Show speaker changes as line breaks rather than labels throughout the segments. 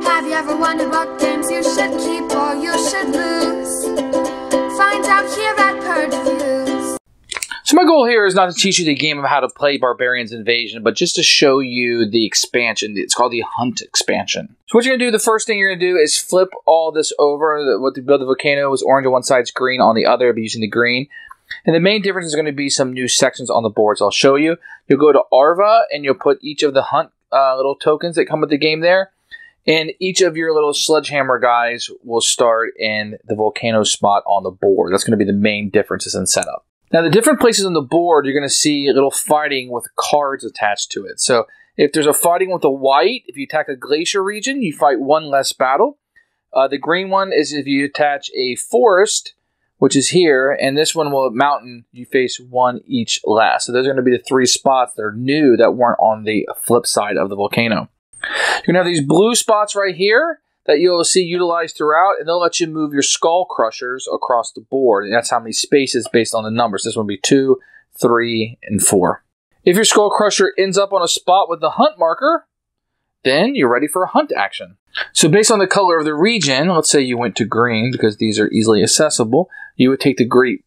Have you ever wondered what games you should keep or you should lose? Find out here at Purge Reviews.
So my goal here is not to teach you the game of how to play Barbarians Invasion, but just to show you the expansion. It's called the Hunt expansion. So what you're going to do, the first thing you're going to do is flip all this over. What to build the volcano was orange on one side, green on the other, but using the green. And the main difference is going to be some new sections on the boards. I'll show you. You'll go to Arva, and you'll put each of the Hunt little tokens that come with the game there. And each of your little sledgehammer guys will start in the volcano spot on the board. That's going to be the main differences in setup. Now, the different places on the board, you're going to see a little fighting with cards attached to it. So if there's a fighting with a white, if you attack a glacier region, you fight one less battle. The green one is if you attach a forest, which is here, and this one will mountain, you face one each less. So those are going to be the three spots that are new that weren't on the flip side of the volcano. You're going to have these blue spots right here that you'll see utilized throughout, and they'll let you move your skull crushers across the board. And that's how many spaces based on the numbers. This one will be 2, 3, and 4. If your skull crusher ends up on a spot with the Hunt marker, then you're ready for a Hunt action. So based on the color of the region, let's say you went to green because these are easily accessible, you would take the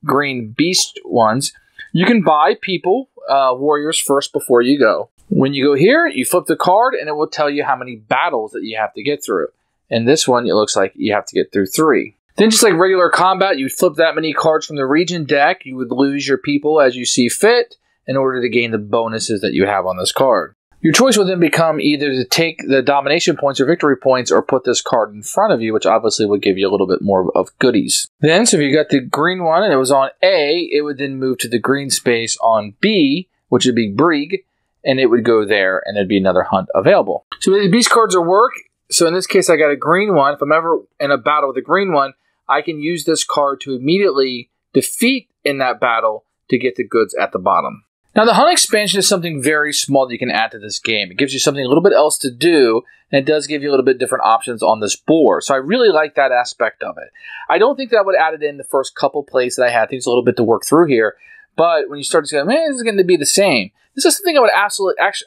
green beast ones. You can buy people, warriors first before you go. When you go here, you flip the card, and it will tell you how many battles that you have to get through. And this one, it looks like you have to get through 3. Then just like regular combat, you would flip that many cards from the region deck. You would lose your people as you see fit in order to gain the bonuses that you have on this card. Your choice will then become either to take the domination points or victory points or put this card in front of you, which obviously would give you a little bit more of goodies. Then, so if you got the green one and it was on A, it would then move to the green space on B, which would be Brig, and it would go there, and there'd be another Hunt available. So the beast cards will work. So in this case, I got a green one. If I'm ever in a battle with a green one, I can use this card to immediately defeat in that battle to get the goods at the bottom. Now, the Hunt expansion is something very small that you can add to this game. It gives you something a little bit else to do, and it does give you a little bit different options on this board. So I really like that aspect of it. I don't think that I would add it in the first couple plays that I had. I think it's a little bit to work through here. But when you start to say, man, this is going to be the same. This is something I would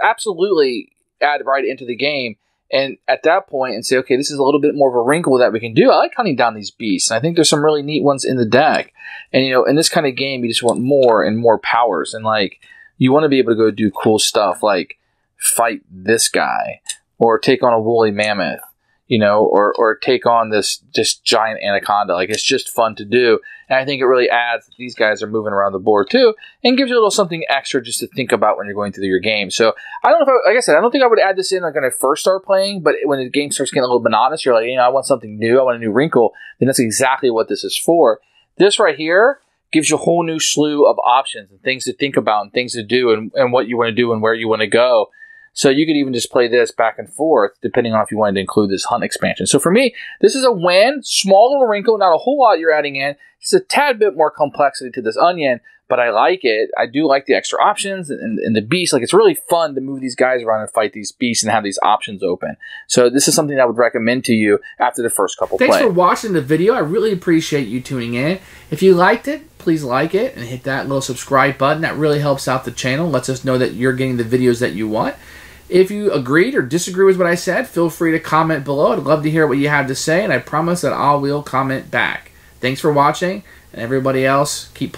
absolutely add right into the game. And at that point, and say, okay, this is a little bit more of a wrinkle that we can do. I like hunting down these beasts. And I think there's some really neat ones in the deck. And, you know, in this kind of game, you just want more and more powers. And, like, you want to be able to go do cool stuff like fight this guy or take on a woolly mammoth, you know, or take on this just giant anaconda. Like, it's just fun to do. And I think it really adds that these guys are moving around the board too and gives you a little something extra just to think about when you're going through your game. So I don't know if like I said, I don't think I would add this in like when I first start playing, but when the game starts getting a little monotonous, you're like, you know, I want something new. I want a new wrinkle. Then that's exactly what this is for. This right here gives you a whole new slew of options and things to think about and things to do and what you want to do and where you want to go. So you could even just play this back and forth, depending on if you wanted to include this Hunt expansion. So for me, this is a win. Small little wrinkle, not a whole lot you're adding in. Just a tad bit more complexity to this onion, but I like it. I do like the extra options and the beasts. Like, it's really fun to move these guys around and fight these beasts and have these options open. So this is something I would recommend to you after the first couple plays.
Thanks for watching the video. I really appreciate you tuning in. If you liked it, please like it and hit that little subscribe button. That really helps out the channel. Lets us know that you're getting the videos that you want. If you agreed or disagree with what I said, feel free to comment below. I'd love to hear what you have to say, and I promise that I will comment back. Thanks for watching, and everybody else, keep playing.